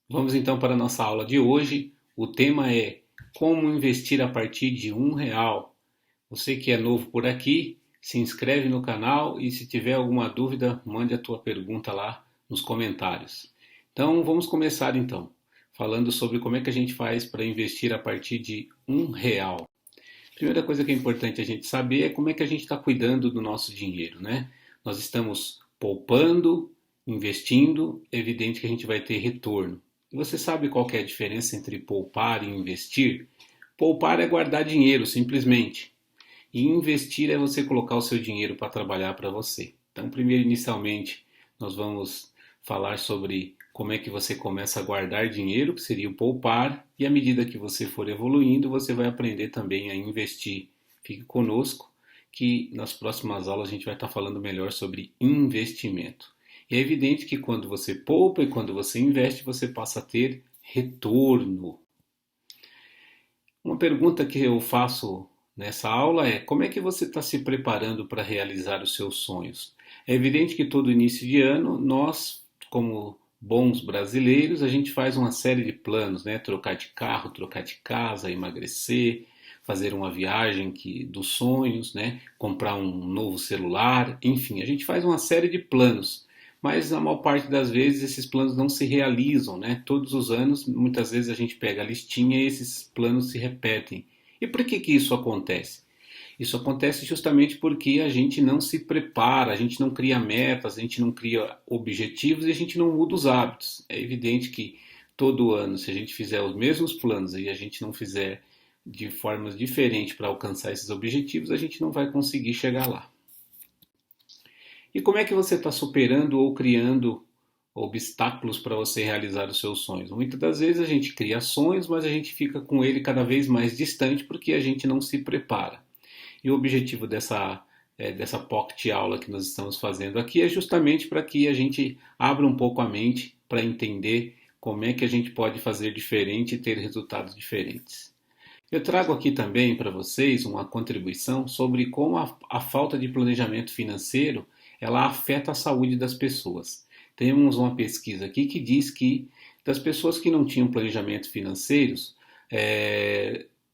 Vamos então para a nossa aula de hoje. O tema é como investir a partir de R$ 1. Você que é novo por aqui, se inscreve no canal e se tiver alguma dúvida, mande a tua pergunta lá nos comentários. Então vamos começar então, falando sobre como é que a gente faz para investir a partir de R$ 1. Primeira coisa que é importante a gente saber é como é que a gente está cuidando do nosso dinheiro, né? Nós estamos poupando, investindo, é evidente que a gente vai ter retorno. E você sabe qual que é a diferença entre poupar e investir? Poupar é guardar dinheiro, simplesmente. E investir é você colocar o seu dinheiro para trabalhar para você. Então, primeiro, inicialmente, nós vamos falar sobre como é que você começa a guardar dinheiro, que seria o poupar, e à medida que você for evoluindo, você vai aprender também a investir. Fique conosco, que nas próximas aulas a gente vai estar falando melhor sobre investimento. E é evidente que quando você poupa e quando você investe, você passa a ter retorno. Uma pergunta que eu faço nessa aula é: como é que você está se preparando para realizar os seus sonhos? É evidente que todo início de ano, nós, como bons brasileiros, a gente faz uma série de planos, né? Trocar de carro, trocar de casa, emagrecer, fazer uma viagem dos sonhos, né? Comprar um novo celular, enfim, a gente faz uma série de planos. Mas a maior parte das vezes esses planos não se realizam, né? Todos os anos, muitas vezes a gente pega a listinha e esses planos se repetem. E por que isso acontece? Isso acontece justamente porque a gente não se prepara, a gente não cria metas, a gente não cria objetivos e a gente não muda os hábitos. É evidente que todo ano, se a gente fizer os mesmos planos e a gente não fizer de formas diferentes para alcançar esses objetivos, a gente não vai conseguir chegar lá. E como é que você está superando ou criando obstáculos para você realizar os seus sonhos? Muitas das vezes a gente cria sonhos, mas a gente fica com ele cada vez mais distante porque a gente não se prepara. E o objetivo dessa pocket aula que nós estamos fazendo aqui é justamente para que a gente abra um pouco a mente para entender como é que a gente pode fazer diferente e ter resultados diferentes. Eu trago aqui também para vocês uma contribuição sobre como a falta de planejamento financeiro ela afeta a saúde das pessoas. Temos uma pesquisa aqui que diz que das pessoas que não tinham planejamento financeiros,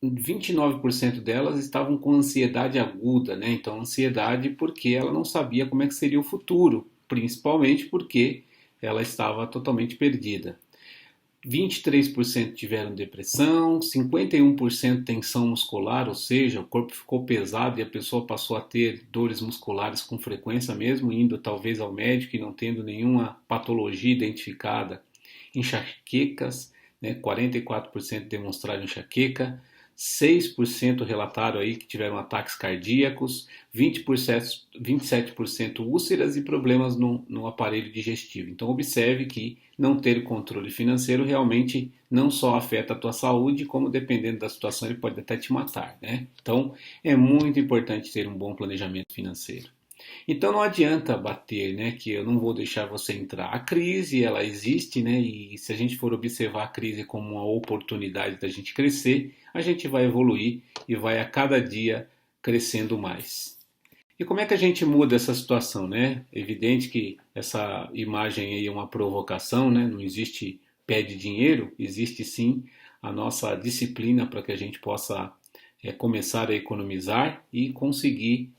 29% delas estavam com ansiedade aguda, né? Então, ansiedade porque ela não sabia como é que seria o futuro, principalmente porque ela estava totalmente perdida. 23% tiveram depressão, 51% tensão muscular, ou seja, o corpo ficou pesado e a pessoa passou a ter dores musculares com frequência mesmo, indo talvez ao médico e não tendo nenhuma patologia identificada. Enxaquecas, né, 44% demonstraram enxaqueca, 6% relataram aí que tiveram ataques cardíacos, 27% úlceras e problemas no aparelho digestivo. Então observe que não ter controle financeiro realmente não só afeta a tua saúde, como dependendo da situação ele pode até te matar, né? Então é muito importante ter um bom planejamento financeiro. Então não adianta bater, né, que eu não vou deixar você entrar. A crise, ela existe, né, e se a gente for observar a crise como uma oportunidade da gente crescer, a gente vai evoluir e vai a cada dia crescendo mais. E como é que a gente muda essa situação, né? É evidente que essa imagem aí é uma provocação, né? Não existe pé de dinheiro, existe sim a nossa disciplina para que a gente possa começar a economizar e conseguir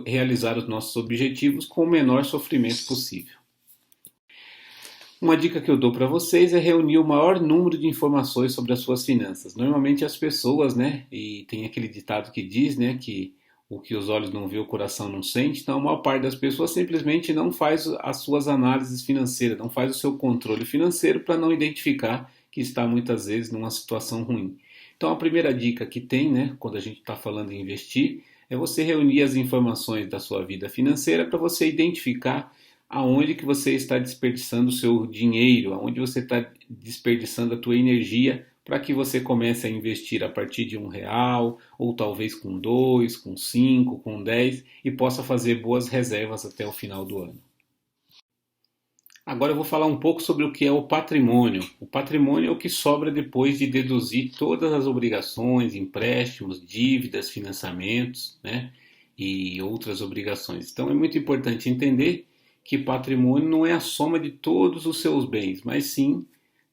realizar os nossos objetivos com o menor sofrimento possível. Uma dica que eu dou para vocês é reunir o maior número de informações sobre as suas finanças. Normalmente as pessoas, né, e tem aquele ditado que diz, né, que o que os olhos não vê, o coração não sente. Então a maior parte das pessoas simplesmente não faz as suas análises financeiras, não faz o seu controle financeiro para não identificar que está muitas vezes numa situação ruim. Então a primeira dica que tem, né, quando a gente está falando em investir, é você reunir as informações da sua vida financeira para você identificar aonde que você está desperdiçando o seu dinheiro, aonde você está desperdiçando a tua energia para que você comece a investir a partir de R$ 1, ou talvez com 2, com 5, com 10 e possa fazer boas reservas até o final do ano. Agora eu vou falar um pouco sobre o que é o patrimônio. O patrimônio é o que sobra depois de deduzir todas as obrigações, empréstimos, dívidas, financiamentos, né, e outras obrigações. Então é muito importante entender que patrimônio não é a soma de todos os seus bens, mas sim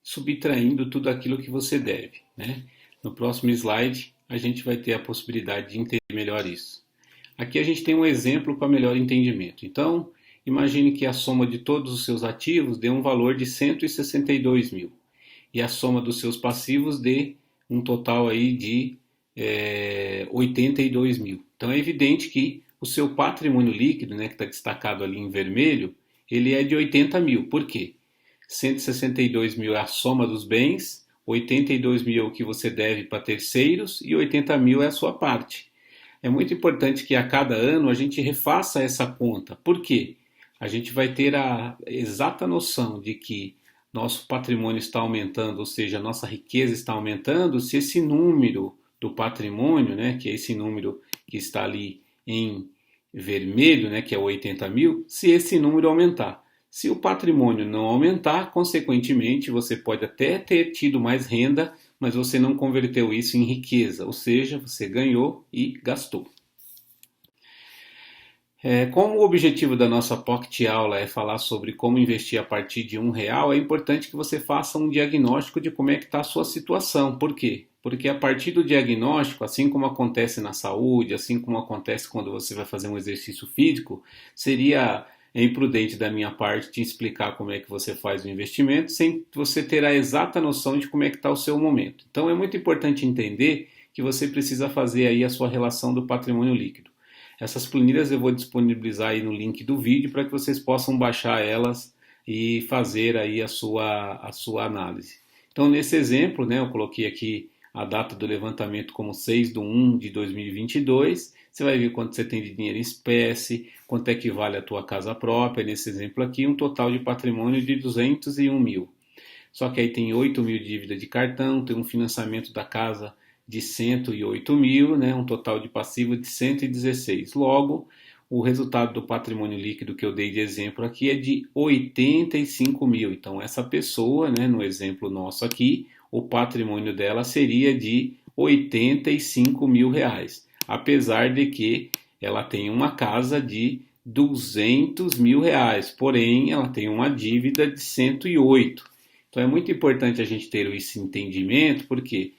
subtraindo tudo aquilo que você deve, né? No próximo slide, a gente vai ter a possibilidade de entender melhor isso. Aqui a gente tem um exemplo para melhor entendimento. Então, imagine que a soma de todos os seus ativos dê um valor de 162 mil e a soma dos seus passivos dê um total aí de 82 mil. Então é evidente que o seu patrimônio líquido, né, que está destacado ali em vermelho, ele é de 80 mil. Por quê? 162 mil é a soma dos bens, 82 mil é o que você deve para terceiros e 80 mil é a sua parte. É muito importante que a cada ano a gente refaça essa conta. Por quê? A gente vai ter a exata noção de que nosso patrimônio está aumentando, ou seja, a nossa riqueza está aumentando, se esse número do patrimônio, né, que é esse número que está ali em vermelho, né, que é 80 mil, se esse número aumentar. Se o patrimônio não aumentar, consequentemente, você pode até ter tido mais renda, mas você não converteu isso em riqueza, ou seja, você ganhou e gastou. Como o objetivo da nossa Pocket Aula é falar sobre como investir a partir de R$ 1, é importante que você faça um diagnóstico de como é que está a sua situação. Por quê? Porque a partir do diagnóstico, assim como acontece na saúde, assim como acontece quando você vai fazer um exercício físico, seria imprudente da minha parte te explicar como é que você faz o investimento sem você ter a exata noção de como é que está o seu momento. Então é muito importante entender que você precisa fazer aí a sua relação do patrimônio líquido. Essas planilhas eu vou disponibilizar aí no link do vídeo para que vocês possam baixar elas e fazer aí a sua análise. Então nesse exemplo, né, eu coloquei aqui a data do levantamento como 6/1 de 2022. Você vai ver quanto você tem de dinheiro em espécie, quanto é que vale a tua casa própria. Nesse exemplo aqui, um total de patrimônio de 201 mil. Só que aí tem 8 mil de dívida de cartão, tem um financiamento da casa de 108 mil, né, um total de passivo de 116. Logo, o resultado do patrimônio líquido que eu dei de exemplo aqui é de 85 mil. Então, essa pessoa, né, no exemplo nosso aqui, o patrimônio dela seria de 85 mil reais, apesar de que ela tem uma casa de 200 mil reais, porém ela tem uma dívida de 108. Então é muito importante a gente ter esse entendimento, porque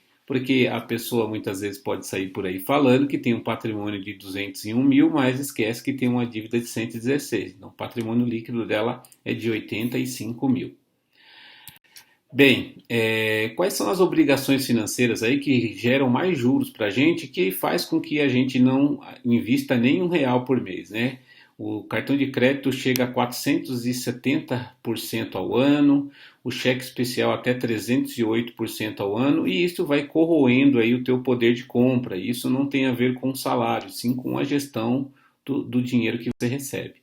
a pessoa muitas vezes pode sair por aí falando que tem um patrimônio de 201 mil, mas esquece que tem uma dívida de 116. Então o patrimônio líquido dela é de 85 mil. Bem, quais são as obrigações financeiras aí que geram mais juros para a gente, que faz com que a gente não invista nem R$ 1 por mês, né? O cartão de crédito chega a 470% ao ano, o cheque especial até 308% ao ano, e isso vai corroendo aí o teu poder de compra. Isso não tem a ver com o salário, sim com a gestão do dinheiro que você recebe.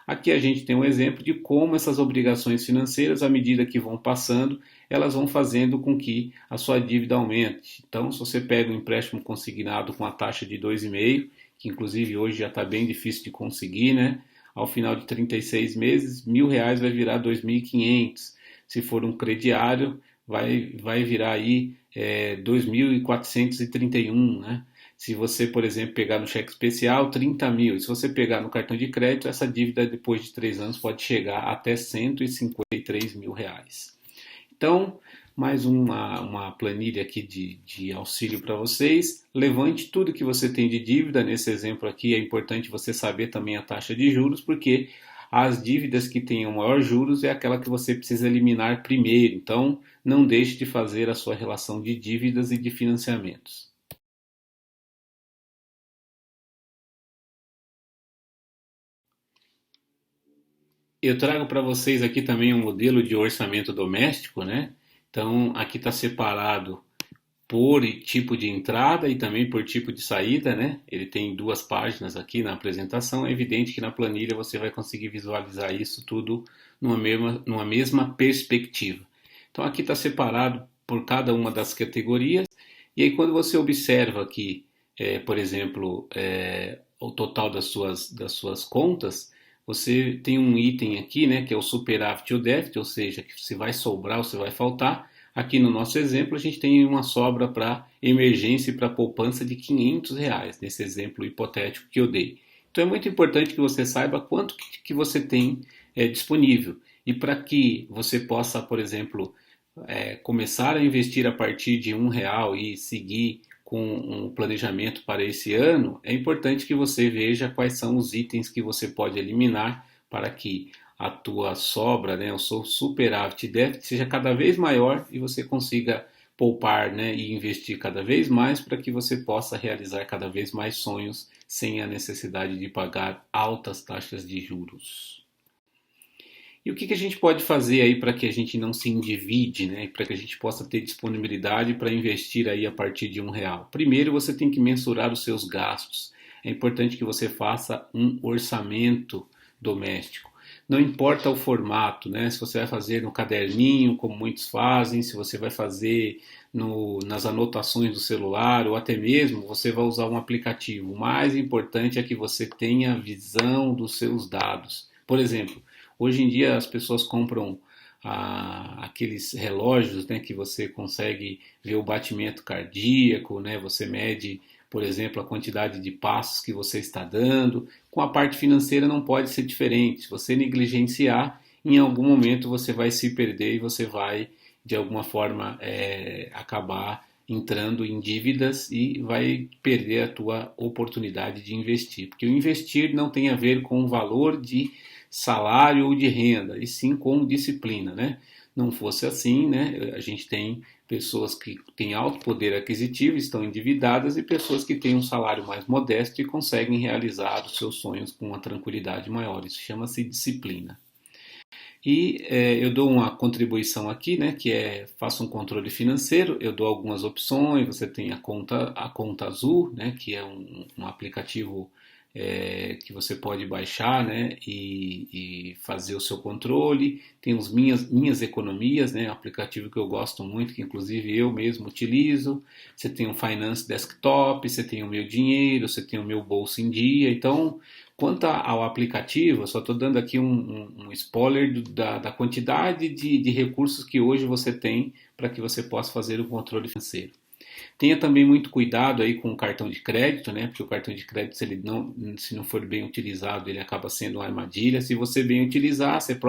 Aqui a gente tem um exemplo de como essas obrigações financeiras, à medida que vão passando, elas vão fazendo com que a sua dívida aumente. Então, se você pega um empréstimo consignado com a taxa de 2,5%, que inclusive hoje já está bem difícil de conseguir, né? Ao final de 36 meses, R$ 1.000 vai virar 2.500. Se for um crediário, vai virar aí 2.431, né? Se você, por exemplo, pegar no cheque especial, 30 mil. E se você pegar no cartão de crédito, essa dívida depois de 3 anos pode chegar até 153 mil reais. Então, mais uma planilha aqui de auxílio para vocês. Levante tudo que você tem de dívida. Nesse exemplo aqui é importante você saber também a taxa de juros, porque as dívidas que tenham maior juros é aquela que você precisa eliminar primeiro. Então, não deixe de fazer a sua relação de dívidas e de financiamentos. Eu trago para vocês aqui também um modelo de orçamento doméstico, né? Então, aqui está separado por tipo de entrada e também por tipo de saída, né? Ele tem 2 páginas aqui na apresentação. É evidente que na planilha você vai conseguir visualizar isso tudo numa mesma perspectiva. Então, aqui está separado por cada uma das categorias. E aí, quando você observa aqui, por exemplo, o total das suas contas, você tem um item aqui, né, que é o superávit ou déficit, ou seja, que se vai sobrar ou se vai faltar. Aqui no nosso exemplo, a gente tem uma sobra para emergência e para poupança de R$ 500, nesse exemplo hipotético que eu dei. Então é muito importante que você saiba quanto que você tem disponível. E para que você possa, por exemplo, começar a investir a partir de R$ 1 e seguir com um planejamento para esse ano, é importante que você veja quais são os itens que você pode eliminar para que a tua sobra, né, o seu superávit e déficit seja cada vez maior e você consiga poupar, né, e investir cada vez mais para que você possa realizar cada vez mais sonhos sem a necessidade de pagar altas taxas de juros. E o que a gente pode fazer aí para que a gente não se endivide, né? Para que a gente possa ter disponibilidade para investir aí a partir de R$ 1? Primeiro, você tem que mensurar os seus gastos. É importante que você faça um orçamento doméstico. Não importa o formato, né? Se você vai fazer no caderninho, como muitos fazem, se você vai fazer nas anotações do celular ou até mesmo você vai usar um aplicativo. O mais importante é que você tenha visão dos seus dados. Por exemplo, hoje em dia as pessoas compram aqueles relógios, né, que você consegue ver o batimento cardíaco, né, você mede, por exemplo, a quantidade de passos que você está dando. Com a parte financeira não pode ser diferente. Se você negligenciar, em algum momento você vai se perder e você vai, de alguma forma, acabar entrando em dívidas e vai perder a tua oportunidade de investir. Porque o investir não tem a ver com o valor de salário ou de renda, e sim com disciplina, né? Não fosse assim, né? A gente tem pessoas que têm alto poder aquisitivo, estão endividadas, e pessoas que têm um salário mais modesto e conseguem realizar os seus sonhos com uma tranquilidade maior. Isso chama-se disciplina. E eu dou uma contribuição aqui, né, que faça um controle financeiro. Eu dou algumas opções. Você tem a conta azul, né, que é um aplicativo que você pode baixar, né, e fazer o seu controle. Tem os minhas economias, né, um aplicativo que eu gosto muito, que inclusive eu mesmo utilizo. Você tem o Finance Desktop, você tem o Meu Dinheiro, você tem o Meu Bolso em Dia. Então, quanto ao aplicativo, eu só estou dando aqui um spoiler da quantidade de recursos que hoje você tem para que você possa fazer o controle financeiro. Tenha também muito cuidado aí com o cartão de crédito, né? Porque o cartão de crédito, se não for bem utilizado, ele acaba sendo uma armadilha. Se você bem utilizar, você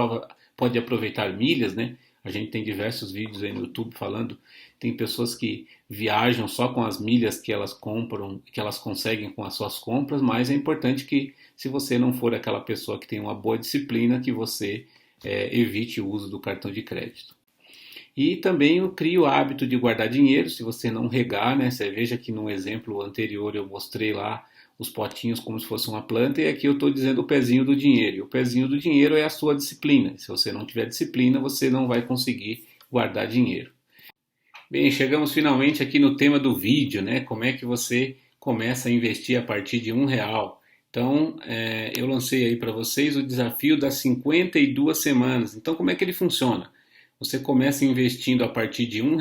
pode aproveitar milhas, né? A gente tem diversos vídeos aí no YouTube falando, tem pessoas que viajam só com as milhas que elas compram, que elas conseguem com as suas compras, mas é importante que, se você não for aquela pessoa que tem uma boa disciplina, que você evite o uso do cartão de crédito. E também eu crio o hábito de guardar dinheiro, se você não regar, né? Você veja que no exemplo anterior eu mostrei lá os potinhos como se fosse uma planta, e aqui eu estou dizendo o pezinho do dinheiro. E o pezinho do dinheiro é a sua disciplina. Se você não tiver disciplina, você não vai conseguir guardar dinheiro. Bem, chegamos finalmente aqui no tema do vídeo, né? Como é que você começa a investir a partir de R$ 1? Então, eu lancei aí para vocês o desafio das 52 semanas. Então, como é que ele funciona? Você começa investindo a partir de R$ 1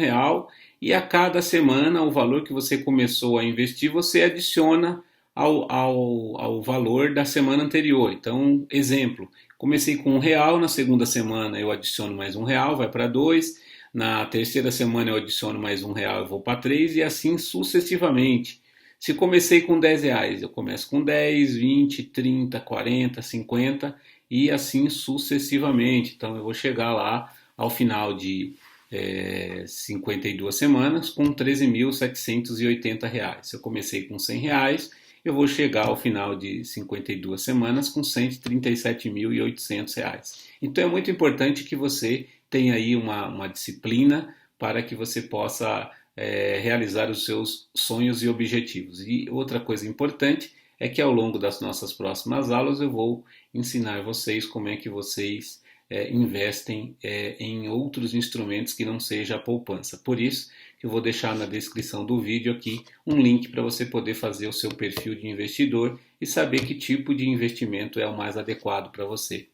e a cada semana o valor que você começou a investir você adiciona ao valor da semana anterior. Então, exemplo, comecei com R$ 1, na segunda semana eu adiciono mais R$ 1, vai para 2, na terceira semana eu adiciono mais R$ 1, eu vou para 3 e assim sucessivamente. Se comecei com R$ 10, eu começo com 10, 20, 30, 40, 50 e assim sucessivamente. Então eu vou chegar lá ao final de 52 semanas com R$ 13.780. Se eu comecei com R$ 100, eu vou chegar ao final de 52 semanas com R$ 137.800. Então é muito importante que você tenha aí uma disciplina para que você possa realizar os seus sonhos e objetivos. E outra coisa importante é que ao longo das nossas próximas aulas eu vou ensinar vocês como é que vocês investem em outros instrumentos que não seja a poupança. Por isso, eu vou deixar na descrição do vídeo aqui um link para você poder fazer o seu perfil de investidor e saber que tipo de investimento é o mais adequado para você.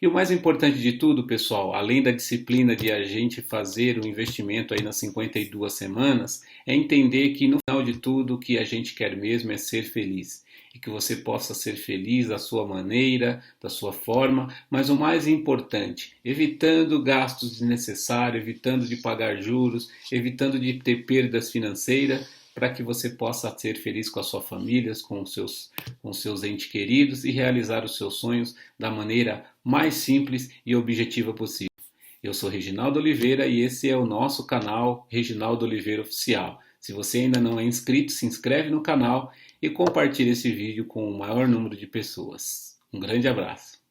E o mais importante de tudo, pessoal, além da disciplina de a gente fazer o investimento aí nas 52 semanas, é entender que no final de tudo o que a gente quer mesmo é ser feliz. E que você possa ser feliz da sua maneira, da sua forma, mas o mais importante, evitando gastos desnecessários, evitando de pagar juros, evitando de ter perdas financeiras, para que você possa ser feliz com a sua família, com os seus entes queridos e realizar os seus sonhos da maneira mais simples e objetiva possível. Eu sou Reginaldo Oliveira e esse é o nosso canal Reginaldo Oliveira Oficial. Se você ainda não é inscrito, se inscreve no canal e compartilhe esse vídeo com o maior número de pessoas. Um grande abraço.